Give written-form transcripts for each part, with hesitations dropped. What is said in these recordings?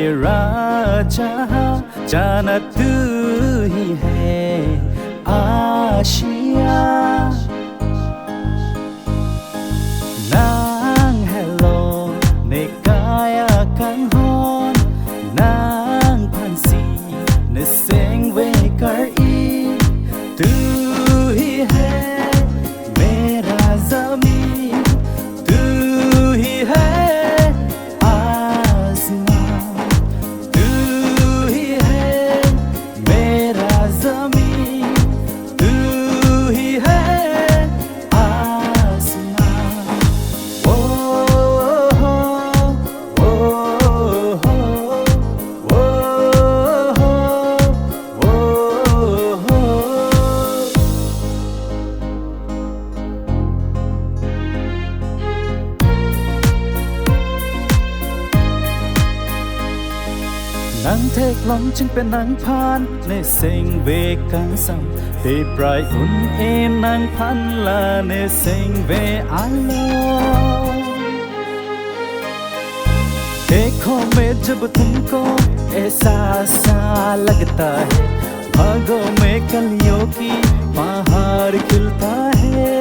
मेरा जहां जाना तू ही है Asia nang hello ne kaya kang hon nang phansi ne seng ve kar i tu hi hai mera zameen tu hi hai आसमान tu hi hai mera zameen tu hi hai आसमान nắng thét lóngจึงเป็นนางพานในเสียงเวกังซ้ำเตปลายอุ่นเอนางพันลาในเสียงเวอาโลเทคอमें जब तुमको ऐसा लगता है भागों में कलियों की बाहर खिलता है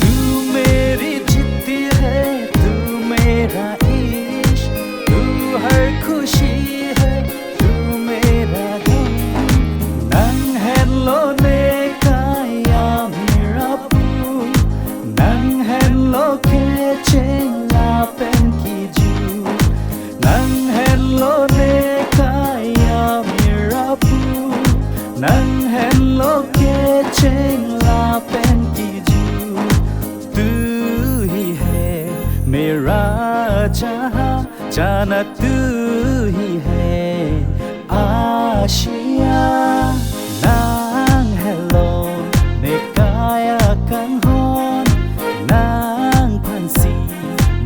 तू मेरी जिद्दी है तू मेरा हर खुशी है तू मेरा गम nang hello ne kaya mirapu nang hello ke chela pen ki ju nang hello ne kaya mirapu nang hello ke chela pen ki ju tu hi hai mera jahan जाना तू ही है Asia nang hello ne kaya kang hon nang phansi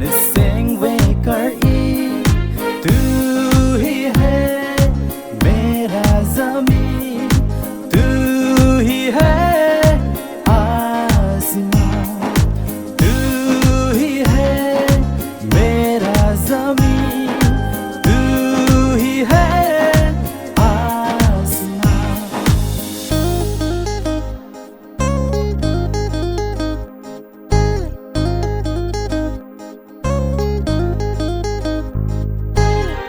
ne seng ve kar i tu hi hai mera zameen tu hi hai आसमान tu hi hai mera zameen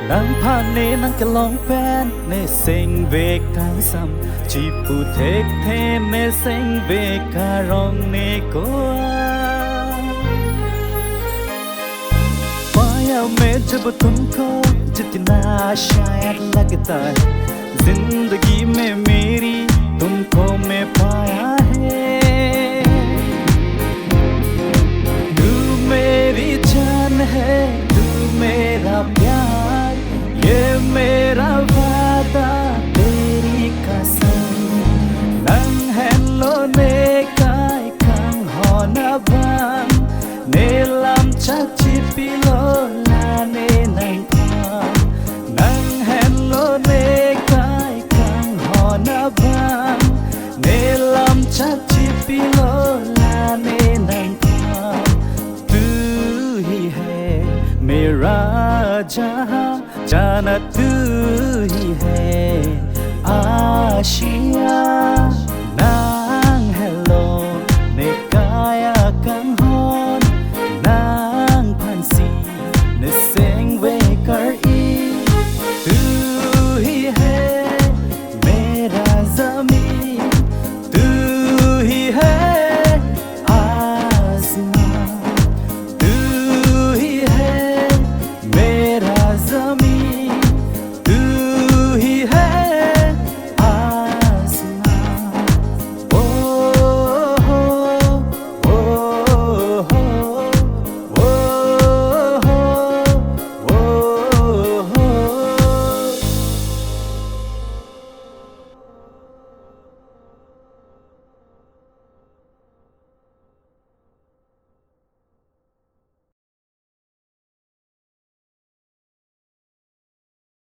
nang phane nang kalong pen ne sing ve kang sam chi pu thek the ne sing ve karong ne ko पाया मैं जब तुमको जितना शायद लगता है जिंदगी में मेरी तुमको मैं पाया है तू मेरी जान है तू मेरा प्यार ये मेरा वादा तेरी कसम nang hello ne kai kang hona bang ne lam chak chi pilo la ne nang pang nang hello ne kai kang hona bang ne lam chak chi pilo la ne nang pang tu hi hai mera jahan जाना तू ही है आशिया